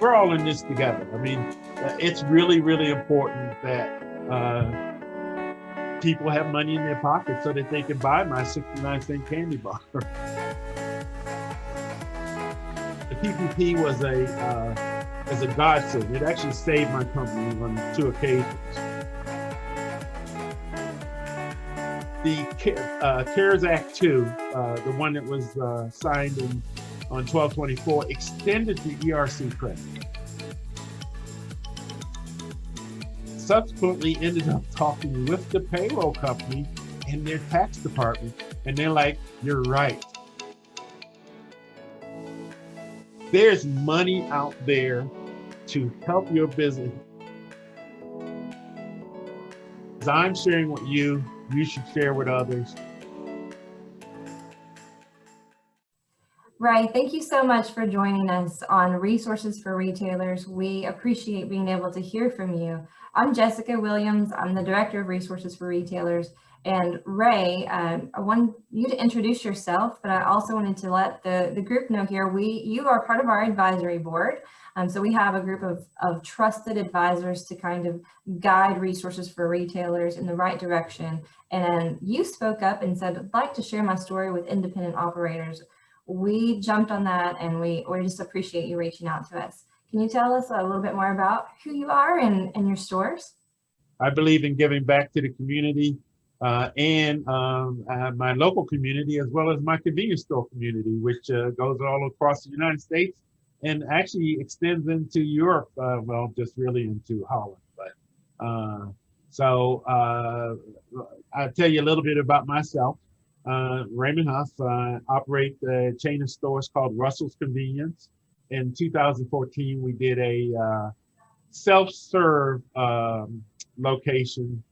we're all in this together. I mean, it's really, really important that people have money in their pocket so that they can buy my 69-cent candy bar. The PPP was a godsend. It actually saved my company on two occasions. The CARES Act 2, the one that was signed on 12/24, extended the ERC credit. Subsequently ended up talking with the payroll company and their tax department, and they're like, you're right. There's money out there to help your business. As I'm sharing with you, you should share with others. Ray, thank you so much for joining us on Resources for Retailers. We appreciate being able to hear from you. I'm Jessica Williams. I'm the Director of Resources for Retailers. And Ray, I want you to introduce yourself, but I also wanted to let the group know here, you are part of our advisory board. So we have a group of trusted advisors to kind of guide Resources for Retailers in the right direction. And you spoke up and said, I'd like to share my story with independent operators. We jumped on that, and we just appreciate you reaching out to us. Can you tell us a little bit more about who you are and your stores? I believe in giving back to the community and my local community, as well as my convenience store community, which goes all across the United States and actually extends into Europe, well, just really into Holland. But I'll tell you a little bit about myself. Raymond Huff, operate a chain of stores called Russell's Convenience. In 2014, we did a self-serve location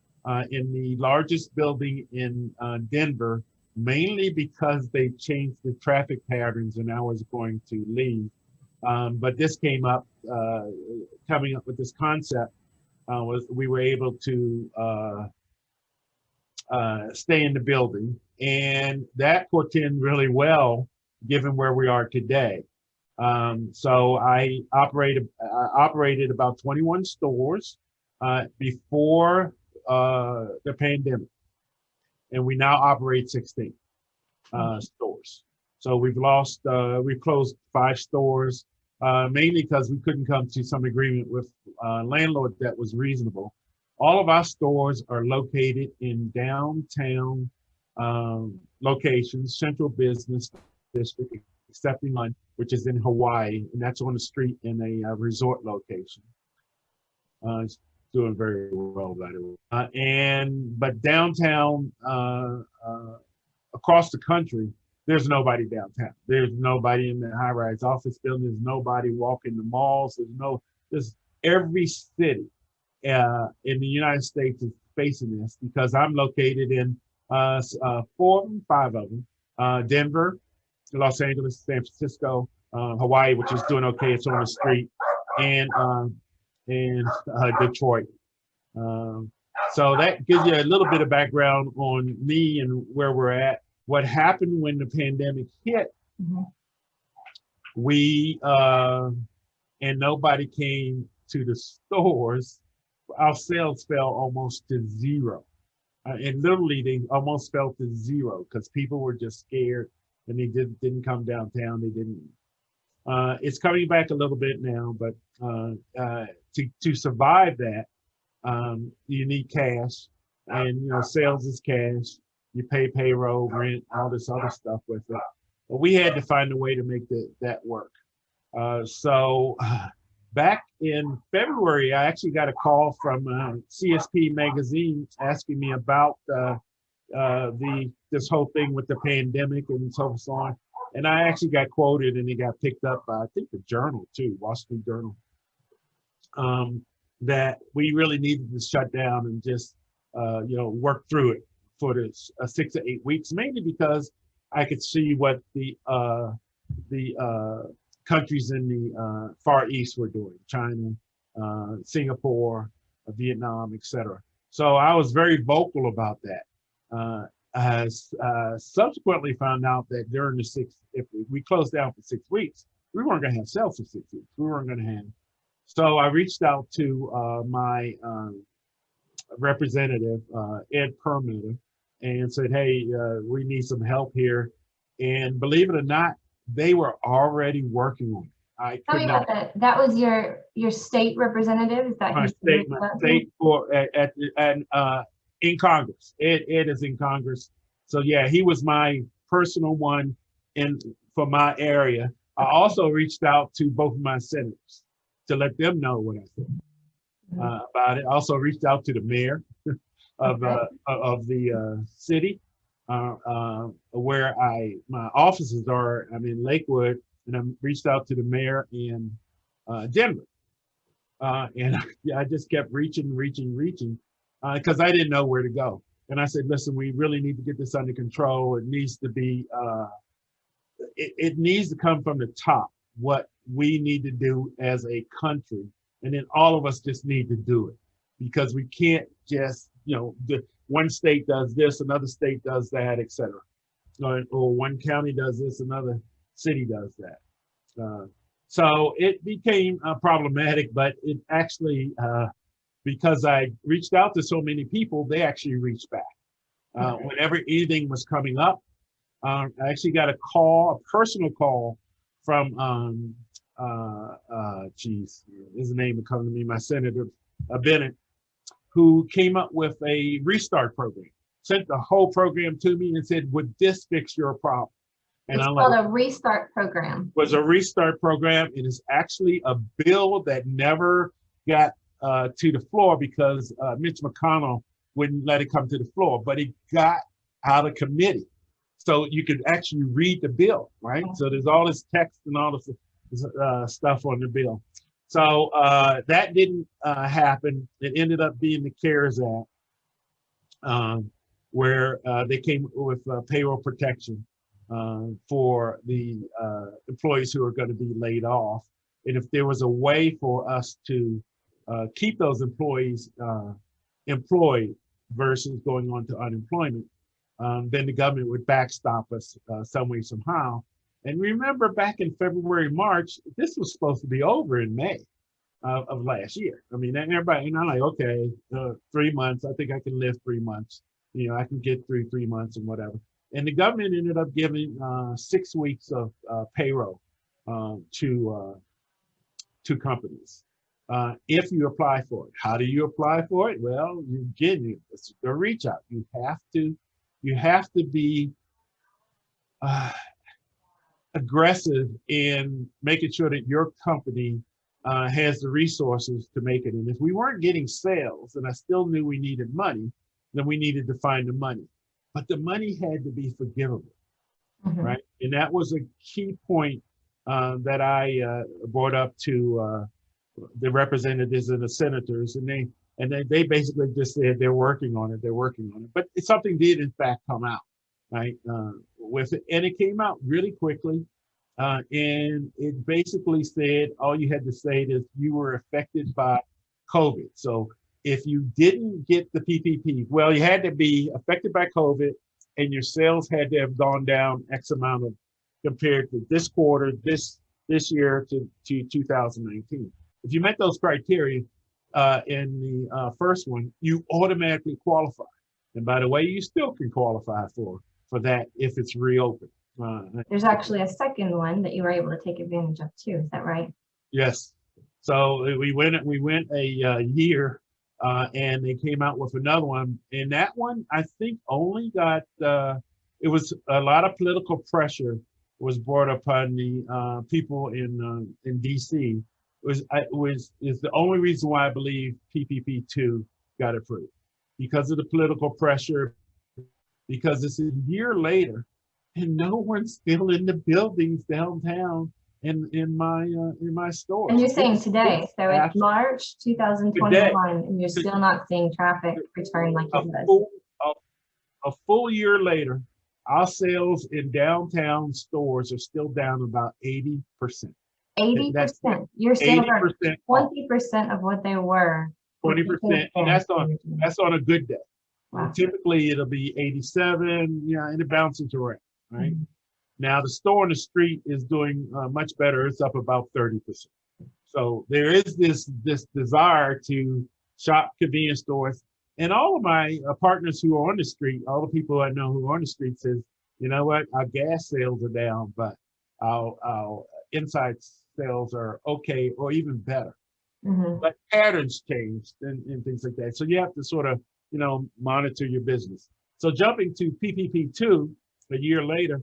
in the largest building in Denver, mainly because they changed the traffic patterns and I was going to leave. But this came up, coming up with this concept, was we were able to stay in the building, and that portended really well given where we are today. So I operated about 21 stores before the pandemic, and we now operate 16 stores. So we've closed 5 stores, mainly because we couldn't come to some agreement with landlord that was reasonable. All of our stores are located in downtown locations, central business district, excepting one, which is in Hawaii, and that's on the street in a resort location. It's doing very well, by the way. But downtown, across the country, there's nobody downtown. There's nobody in the high-rise office building. There's nobody walking the malls. There's every city in the United States is facing this, because I'm located in 5 of them: Denver, Los Angeles, San Francisco, Hawaii, which is doing okay. It's on the street, and Detroit. So that gives you a little bit of background on me and where we're at. What happened when the pandemic hit? We and nobody came to the stores. Our sales fell almost to zero. And literally, they almost fell to zero because people were just scared and they didn't come downtown. They didn't. It's coming back a little bit now, but to survive that, you need cash, and sales is cash. You pay payroll, rent, all this other stuff with it. But we had to find a way to make that work. So back in February, I actually got a call from CSP magazine asking me about this whole thing with the pandemic and so on. And I actually got quoted, and it got picked up by, I think, the Journal too, Wall Street Journal, that we really needed to shut down and just work through it for this 6 to 8 weeks, mainly because I could see what the countries in the Far East were doing: China, Singapore, Vietnam, etc. So I was very vocal about that. I subsequently found out that during if we closed down for 6 weeks, we weren't going to have sales for 6 weeks. We weren't going to have. So I reached out to my representative, Ed Perlmutter, and said, hey, we need some help here. And believe it or not, they were already working on it. I Tell could me not. about that. That was your state representative? Is that My state for in Congress. Ed is in Congress. So yeah, he was my personal one in for my area. I also reached out to both of my senators to let them know what I said about it. I also reached out to the mayor of the city where my offices are. I'm in Lakewood, and I reached out to the mayor in Denver. And I just kept reaching, because I didn't know where to go. And I said, listen, we really need to get this under control. It needs to be, it needs to come from the top, what we need to do as a country. And then all of us just need to do it, because we can't just, one state does this, another state does that, et cetera. Or one county does this, another city does that. So it became problematic, but it actually, because I reached out to so many people, they actually reached back. Whenever anything was coming up, I actually got a personal call from, his name would come to me, my Senator Bennett, who came up with a restart program, sent the whole program to me and said, would this fix your problem? And it's called a restart program. Was a restart program. It is actually a bill that never got to the floor because Mitch McConnell wouldn't let it come to the floor, but it got out of committee. So you could actually read the bill, right? So there's all this text and all this stuff on the bill. So that didn't happen. It ended up being the CARES Act, where they came with payroll protection for the employees who are going to be laid off. And if there was a way for us to keep those employees employed versus going on to unemployment, then the government would backstop us some way, somehow. And remember, back in February, March, this was supposed to be over in May of last year. I mean, everybody, and I'm like, okay, 3 months, I think I can live 3 months. I can get through 3 months and whatever. And the government ended up giving 6 weeks of payroll to companies if you apply for it. How do you apply for it? Well, you get it. It's a reach out. You have to be aggressive in making sure that your company has the resources to make it. And if we weren't getting sales, and I still knew we needed money, then we needed to find the money. But the money had to be forgivable, right? And that was a key point that I brought up to the representatives and the senators, and they basically just said they're working on it. But something did in fact come out, right? With it, and it came out really quickly, and it basically said all you had to say is you were affected by COVID. So if you didn't get the PPP, well, you had to be affected by COVID, and your sales had to have gone down X amount of compared to this quarter, this year to 2019. If you met those criteria in the first one, you automatically qualify. And by the way, you still can qualify for that if it's reopened. There's actually a second one that you were able to take advantage of too. Is that right? Yes. So we went a year. And they came out with another one. And that one, I think, only got, it was a lot of political pressure was brought upon the people in DC. Is the only reason why I believe PPP2 got approved, because of the political pressure, because it's a year later and no one's still in the buildings downtown in my store. And you're saying today, so it's March 2021, and you're still not seeing traffic return like it was. A full year later, our sales in downtown stores are still down about 80%. 80%. Your sales are 20% of what they were. 20%, and that's on a good day. Wow. Typically, it'll be 87, and it bounces around, right? Now the store on the street is doing much better. It's up about 30%. So there is this desire to shop convenience stores. And all of my partners who are on the street, all the people I know who are on the street says, you know what, our gas sales are down, but our inside sales are okay or even better. Mm-hmm. But patterns changed and things like that. So you have to sort of, monitor your business. So jumping to PPP2 a year later,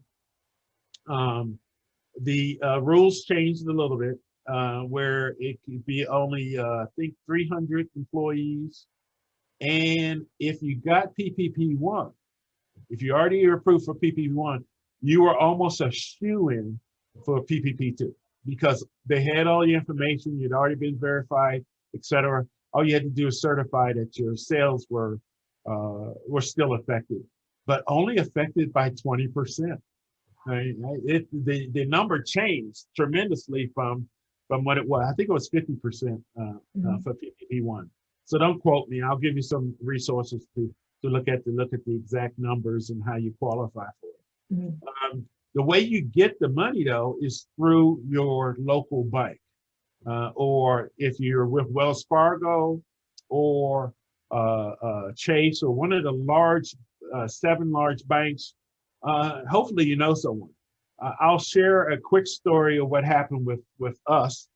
the rules changed a little bit, where it could be only, I think, 300 employees. And if you got PPP1, if you already are approved for PPP1, you were almost a shoo-in for PPP2 because they had all the information, you'd already been verified, et cetera. All you had to do is certify that your sales were still affected, but only affected by 20%. Right? The number changed tremendously from what it was. I think it was 50% for PPP1. So don't quote me. I'll give you some resources to look at the exact numbers and how you qualify for it. Mm-hmm. The way you get the money though is through your local bank, or if you're with Wells Fargo or Chase or one of the 7 large banks. Hopefully you know someone. I'll share a quick story of what happened with us.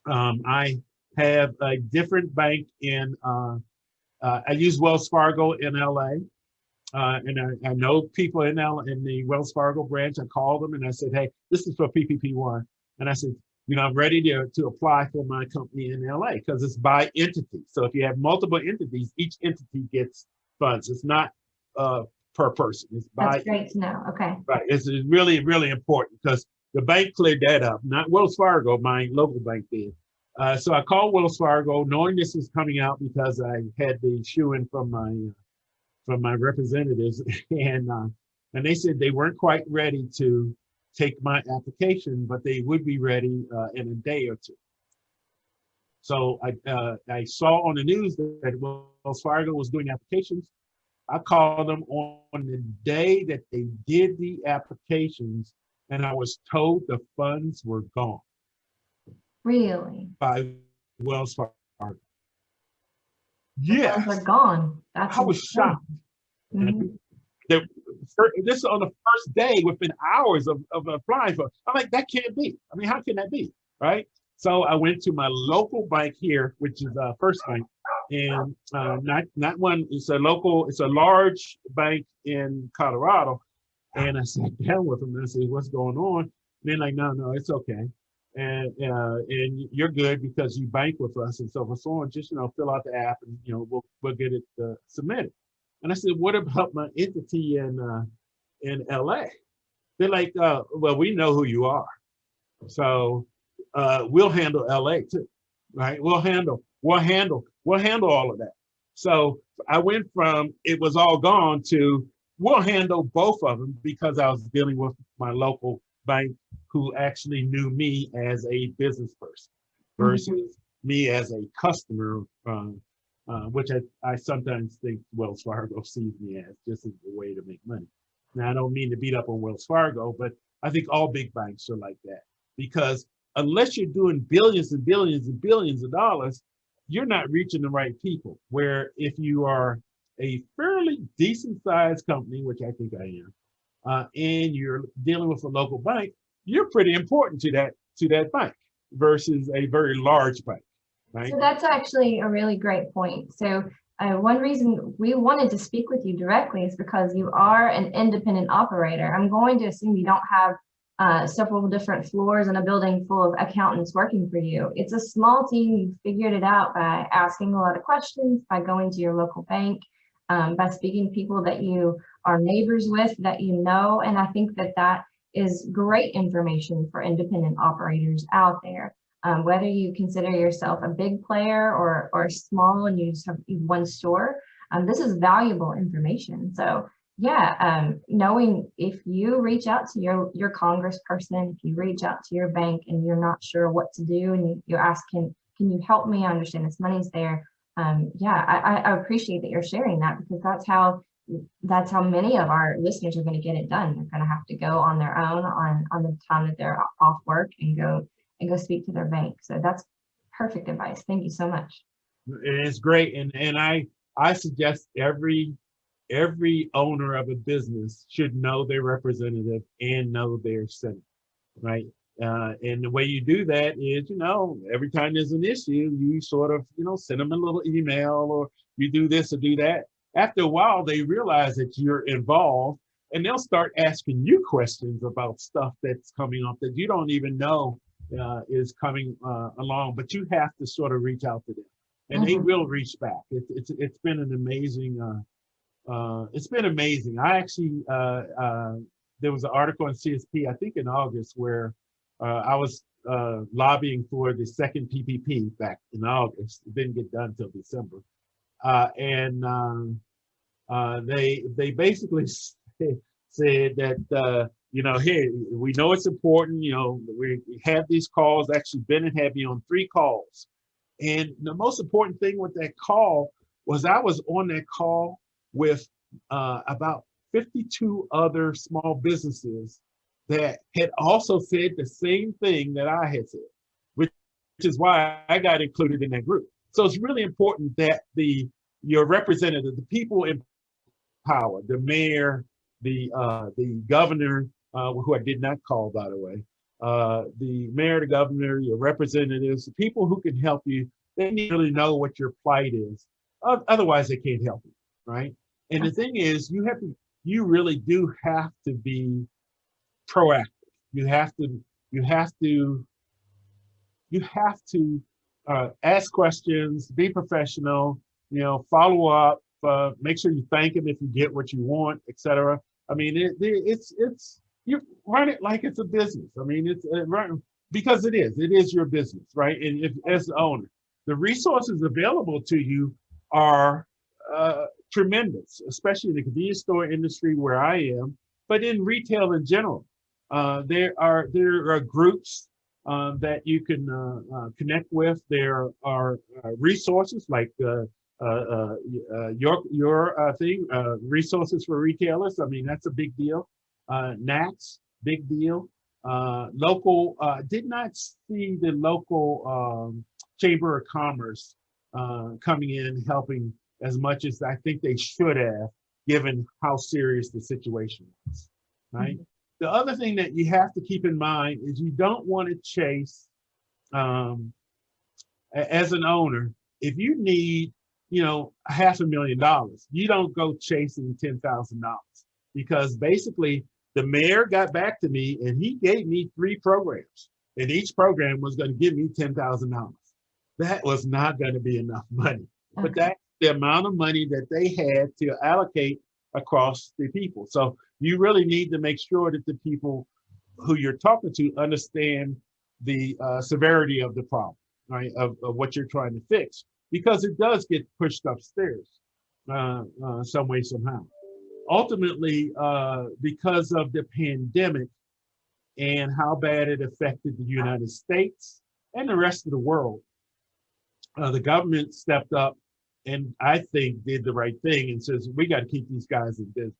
I have a different bank in, I use Wells Fargo in LA. And I know people in the Wells Fargo branch. I called them and I said, hey, this is for PPP1. And I said, I'm ready to apply for my company in LA because it's by entity. So if you have multiple entities, each entity gets funds. It's not per person. It's by. That's great to know. Okay. Right. It's really, really important because the bank cleared that up. Not Wells Fargo, my local bank did. So I called Wells Fargo knowing this was coming out because I had the shoo-in from my representatives, and they said they weren't quite ready to take my application, but they would be ready in a day or two. So I saw on the news that Wells Fargo was doing applications. I called them on the day that they did the applications, and I was told the funds were gone. Really? By Wells Fargo. Yeah. Funds are gone. I was shocked. Mm-hmm. This is on the first day within hours of applying for. I'm like, that can't be. I mean, how can that be? Right? So I went to my local bank here, which is First Bank, and not one. It's a large bank in Colorado. And I sat down with them and I said, "What's going on?" And they're like, "No, it's okay, and you're good because you bank with us and so on. Just fill out the app and we'll get it submitted." And I said, "What about my entity in LA?" They're like, "Well, we know who you are, so we'll handle LA too, right? We'll handle all of that." So I went from it was all gone to we'll handle both of them because I was dealing with my local bank who actually knew me as a business person versus me as a customer, which I sometimes think Wells Fargo sees me as just as a way to make money. Now, I don't mean to beat up on Wells Fargo, but I think all big banks are like that because unless you're doing billions and billions and billions of dollars, you're not reaching the right people. Where if you are a fairly decent sized company, which I think I am, and you're dealing with a local bank, you're pretty important to that bank versus a very large bank, right? So that's actually a really great point. So one reason we wanted to speak with you directly is because you are an independent operator. I'm going to assume you don't have several different floors in a building full of accountants working for you. It's a small team. You figured it out by asking a lot of questions, by going to your local bank, by speaking to people that you are neighbors with, that you know. And I think that is great information for independent operators out there. Whether you consider yourself a big player or small and you just have one store, this is valuable information. So yeah, knowing if you reach out to your congressperson, if you reach out to your bank and you're not sure what to do and you ask, can you help me? I understand this money's there. Yeah, I appreciate that you're sharing that because that's how that's how many of our listeners are going to get it done. They're going to have to go on their own on the time that they're off work and go speak to their bank. So that's perfect advice. Thank you so much. It's great, and I suggest every owner of a business should know their representative and know their senate, right? And the way you do that is, every time there's an issue, you sort of, send them a little email, or you do this or do that. After a while, they realize that you're involved, and they'll start asking you questions about stuff that's coming up that you don't even know is coming along, but you have to sort of reach out to them, and they will reach back. It's been an amazing. It's been amazing. I actually there was an article on CSP, I think in August, where I was lobbying for the second PPP back in August. It didn't get done until December, and they basically said that hey, we know it's important. We have these calls. Actually, Bennett had me on 3 calls, and the most important thing with that call was I was on that call with about 52 other small businesses that had also said the same thing that I had said, which is why I got included in that group. So it's really important that your representative, the people in power, the mayor, the governor, who I did not call, by the way, the mayor, the governor, your representatives, the people who can help you, they need to really know what your plight is. Otherwise, they can't help you, right? And the thing is, you really do have to be proactive. You have to ask questions, be professional, follow up, make sure you thank them if you get what you want, etc. I mean, it's you run it like it's a business. I mean, it's because it is your business, right? And if, as the owner, the resources available to you are tremendous, especially in the convenience store industry where I am, but in retail in general. There are groups that you can connect with. There are resources like your thing, resources for retailers. I mean, that's a big deal. NACS, big deal. Local, did not see the local Chamber of Commerce coming in helping as much as I think they should have, given how serious the situation is, right? The other thing that you have to keep in mind is you don't want to chase, as an owner, if you need, $500,000, you don't go chasing $10,000, because basically the mayor got back to me and he gave me 3 programs, and each program was going to give me $10,000. That was not going to be enough money, but that's the amount of money that they had to allocate across the people. So you really need to make sure that the people who you're talking to understand the severity of the problem, right? Of what you're trying to fix, because it does get pushed upstairs some way, somehow. Ultimately, because of the pandemic and how bad it affected the United States and the rest of the world, the government stepped up and I think did the right thing and says, we got to keep these guys in business.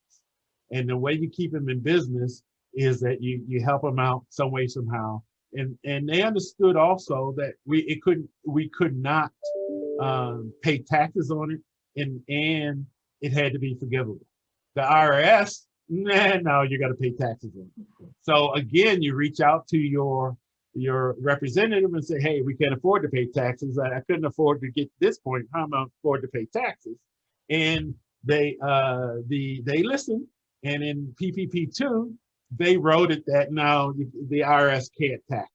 And the way you keep them in business is that you help them out some way, somehow. And they understood also that we could not pay taxes on it, and it had to be forgivable. The IRS, no, you got to pay taxes on it. So again, you reach out to your representative and say, hey, we can't afford to pay taxes. I couldn't afford to get to this point. How am I afford to pay taxes? And they listened. And in PPP2, they wrote it that now the IRS can't tax,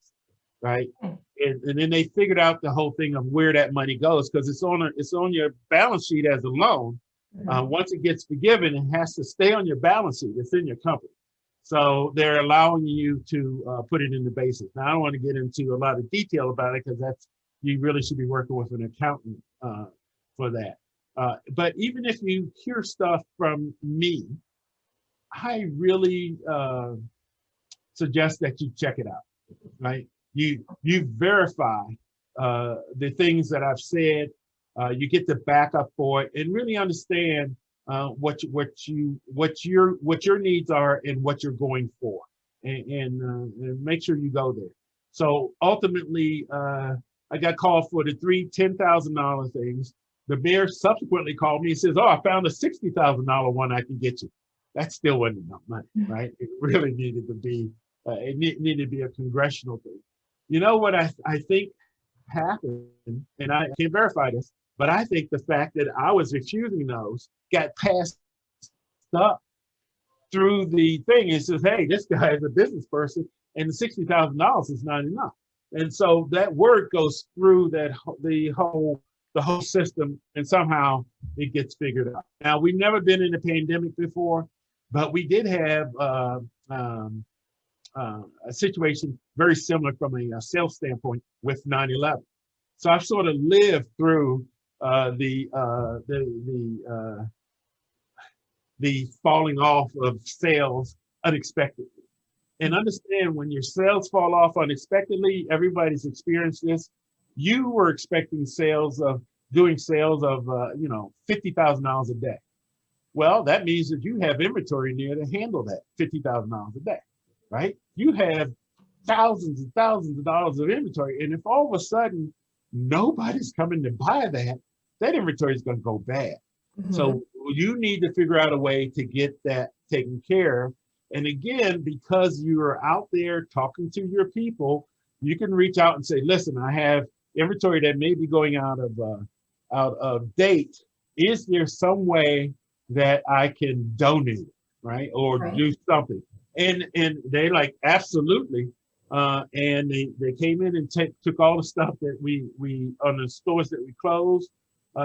right? And then they figured out the whole thing of where that money goes, because it's on your balance sheet as a loan. Once it gets forgiven, it has to stay on your balance sheet. It's in your company. So they're allowing you to put it in the basics. Now, I don't want to get into a lot of detail about it, because you really should be working with an accountant for that. But even if you hear stuff from me, I really suggest that you check it out, right? You verify the things that I've said. You get the backup for it, and really understand what your needs are and what you're going for, and make sure you go there. So ultimately, I got called for the three $10,000 things. The mayor subsequently called me and says, "Oh, I found a $60,000 one I can get you." That still wasn't enough money, right? It really needed to be. Needed to be a congressional thing. You know what I think happened, and I can't verify this, but I think the fact that I was refusing those got passed up through the thing. It says, "Hey, this guy is a business person, and the $60,000 is not enough." And so that word goes through the whole system, and somehow it gets figured out. Now, we've never been in a pandemic before, but we did have a situation very similar from a sales standpoint with 9/11. So I've sort of lived through the falling off of sales unexpectedly. And understand, when your sales fall off unexpectedly, everybody's experienced this. You were expecting doing sales of $50,000 a day. Well, that means that you have inventory in there to handle that $50,000 a day, right? You have thousands and thousands of dollars of inventory. And if all of a sudden nobody's coming to buy that inventory is going to go bad. Mm-hmm. So you need to figure out a way to get that taken care of. And again, because you're out there talking to your people, you can reach out and say, "Listen, I have inventory that may be going out of date. Is there some way that I can donate it, right? Or do something?" And they like, "Absolutely." And they came in and took all the stuff that we on the stores that we closed,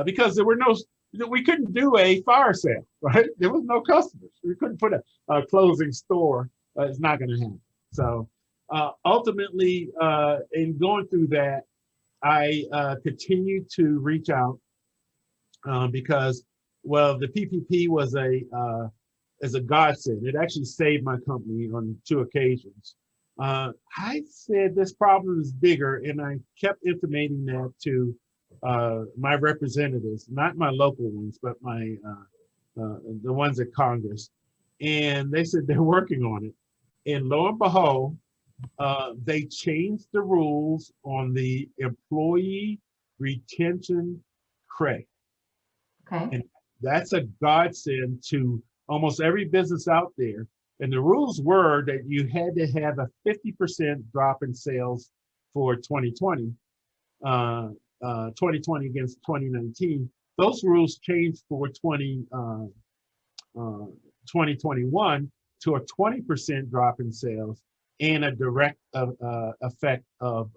because we couldn't do a fire sale, right? There was no customers. We couldn't put a closing store. It's not going to happen. So ultimately, in going through that, I continued to reach out because, well, the PPP was as a godsend. It actually saved my company on 2 occasions. I said this problem is bigger, and I kept intimating that to my representatives, not my local ones, but the ones at Congress. And they said they're working on it. And lo and behold, they changed the rules on the employee retention credit. Okay. And that's a godsend to almost every business out there. And the rules were that you had to have a 50% drop in sales for 2020, 2020 against 2019. Those rules changed for 2021 to a 20% drop in sales and a direct effect of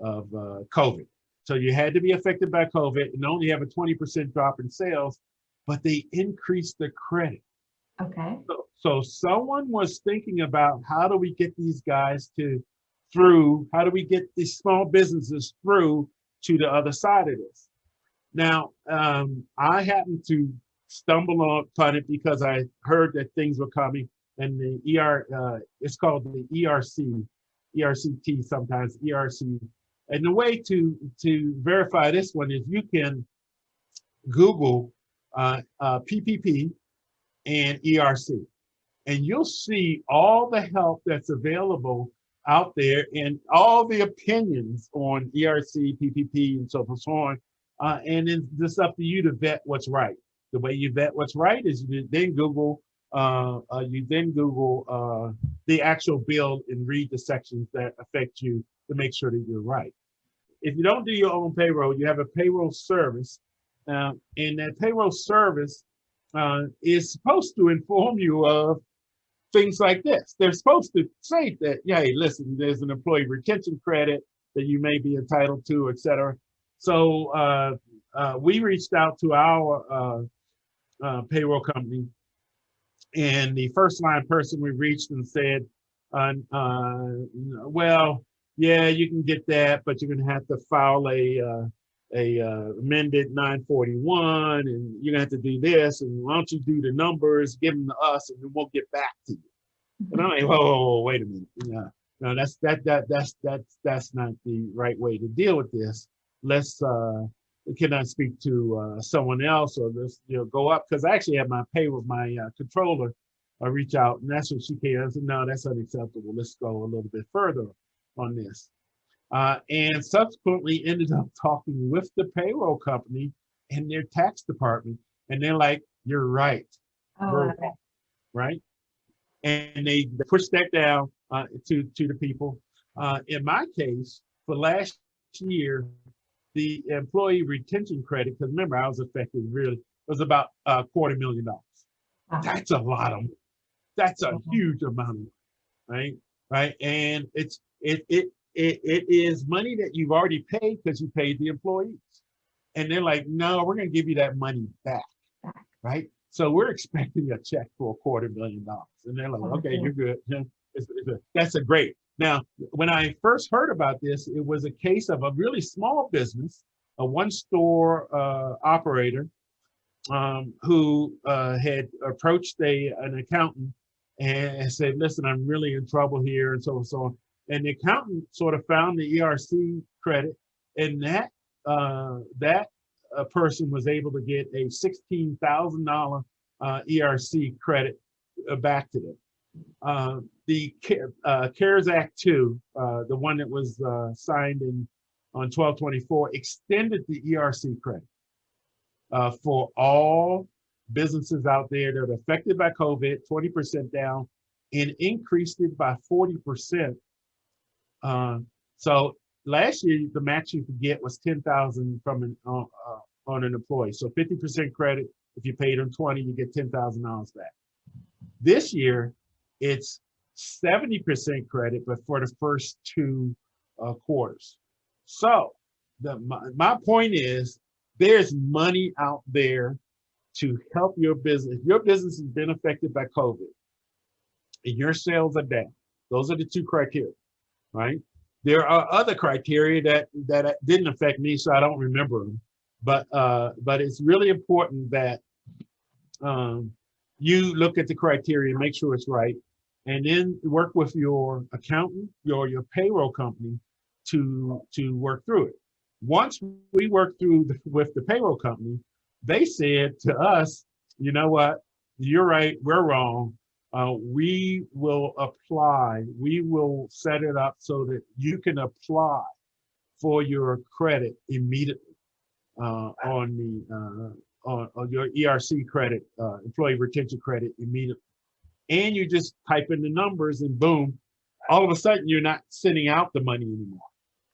COVID. So you had to be affected by COVID and only have a 20% drop in sales, but they increased the credit. Okay. So someone was thinking about, how do we get these guys how do we get these small businesses through to the other side of this? Now, I happened to stumble upon it because I heard that things were coming, and the it's called the ERCT sometimes, ERC. And the way to verify this one is you can Google PPP and ERC, and you'll see all the help that's available out there and all the opinions on ERC, PPP, and so on. And it's just up to you to vet what's right. The way you vet what's right is you then Google the actual bill and read the sections that affect you to make sure that you're right. If you don't do your own payroll, you have a payroll service, and that payroll service is supposed to inform you of things like this. They're supposed to say that, hey, listen, there's an employee retention credit that you may be entitled to, et cetera. So we reached out to our payroll company, and the first line person we reached and said, well, yeah, you can get that, but you're going to have to file a amended 941, and you're gonna have to do this, and why don't you do the numbers, give them to us, and then we'll get back to you. And I'm like, whoa, wait a minute. No, that's not the right way to deal with this. Let's can I speak to someone else or this, go up? Because I actually had my controller reach out, and that's what she came. I said, no, that's unacceptable. Let's go a little bit further on this. And subsequently ended up talking with the payroll company and their tax department, and they're like, "You're right, we're wrong," right? And they pushed that down to the people. In my case, for last year, the employee retention credit, because remember I was affected really, was about $250,000. Wow. That's a lot of money. That's a huge amount of money, right? Right, and it is money that you've already paid because you paid the employees, and they're like, no, we're going to give you that money back, right? So we're expecting a check for $250,000, and they're like, okay, you're good. That's a great. Now, when I first heard about this, it was a case of a really small business, a one-store operator who had approached an accountant and said, listen, I'm really in trouble here, and so and so on. And the accountant sort of found the ERC credit, and that person was able to get a $16,000 ERC credit back to them. The CARES Act 2, the one that was signed on 12/24, extended the ERC credit for all businesses out there that are affected by COVID, 20% down, and increased it by 40%. So last year, the max you could get was $10,000 from on an employee. So 50% credit. If you paid them 20, you get $10,000 back. This year, it's 70% credit, but for the first two quarters. So my point is, there's money out there to help your business. If your business has been affected by COVID and your sales are down, those are the two criteria, right? There are other criteria that didn't affect me, so I don't remember them. But it's really important that you look at the criteria, make sure it's right, and then work with your accountant or your payroll company to work through it. Once we worked through with the payroll company, they said to us, you know what, you're right, we're wrong. We will apply, we will set it up so that you can apply for your credit immediately on your ERC credit, employee retention credit immediately. And you just type in the numbers and boom, all of a sudden you're not sending out the money anymore.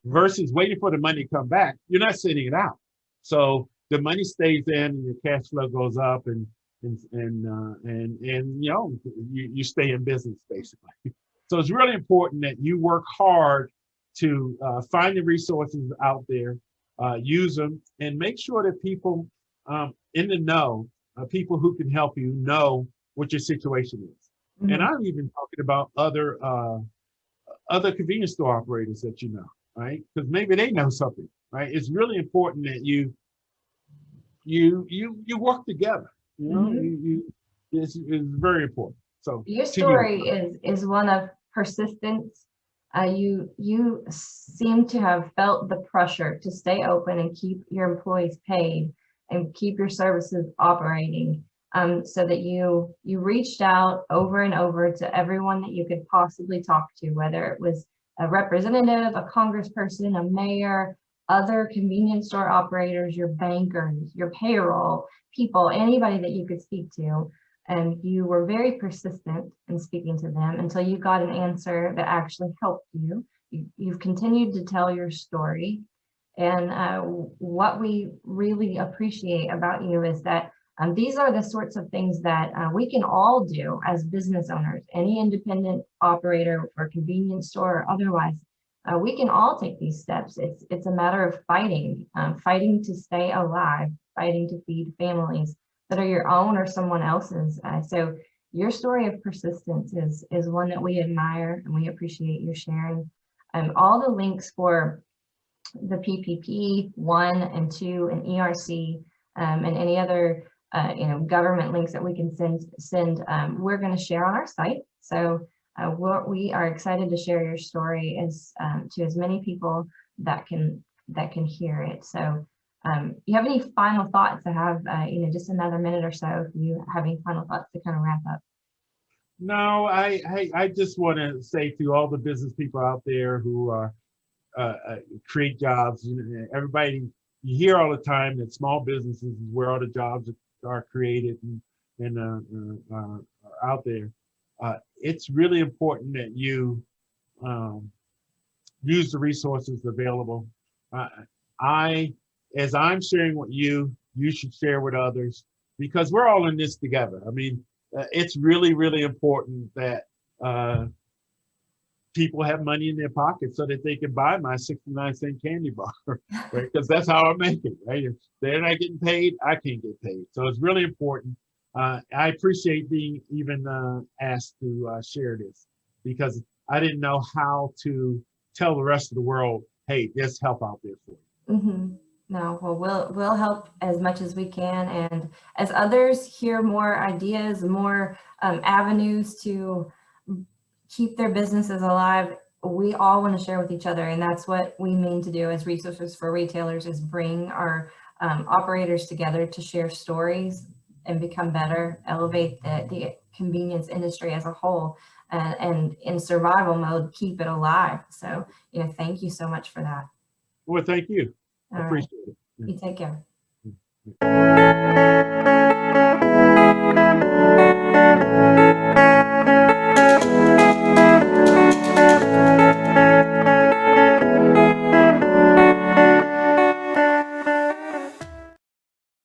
Versus waiting for the money to come back, you're not sending it out. So the money stays in and your cash flow goes up and you stay in business basically. So it's really important that you work hard to find the resources out there, use them, and make sure that people in the know, people who can help you know what your situation is. Mm-hmm. And I'm even talking about other convenience store operators that you know, right? Because maybe they know something, right? It's really important that you work together. You know, mm-hmm. It's very important. So your story is one of persistence. You seem to have felt the pressure to stay open and keep your employees paid and keep your services operating, so that you reached out over and over to everyone that you could possibly talk to, whether it was a representative, a congressperson, a mayor, other convenience store operators, your bankers, your payroll people, anybody that you could speak to. And you were very persistent in speaking to them until you got an answer that actually helped you. You've continued to tell your story. And what we really appreciate about you is that these are the sorts of things that we can all do as business owners, any independent operator or convenience store or otherwise. We can all take these steps. It's a matter of fighting to stay alive, fighting to feed families that are your own or someone else's. So your story of persistence is one that we admire, and we appreciate you sharing. All the links for the PPP 1 and 2 and ERC and any other government links that we can send, we're going to share on our site. So we are excited to share your story to as many people that can hear it. So You have any final thoughts to have, just another minute or so, if you have any final thoughts to kind of wrap up? No, I just want to say to all the business people out there who are create jobs, everybody, you hear all the time that small businesses is where all the jobs are created and are out there. It's really important that you um, use the resources available. Uh, I, as I'm sharing with you, you should share with others because we're all in this together. I mean, it's really, really important that people have money in their pocket so that they can buy my 69-cent candy bar, right? Because that's how I make it, right? If they're not getting paid, I can't get paid. So it's really important. I appreciate being even asked to share this because I didn't know how to tell the rest of the world, hey, there's help out there for you. Mm-hmm. No, well, we'll help as much as we can, and as others hear more ideas, more avenues to keep their businesses alive, we all want to share with each other, and that's what we mean to do as Resources for Retailers, is bring our operators together to share stories and become better, elevate the convenience industry as a whole, and in survival mode, keep it alive. So, thank you so much for that. Well, thank you. I All right. appreciate it. You take care. Yeah.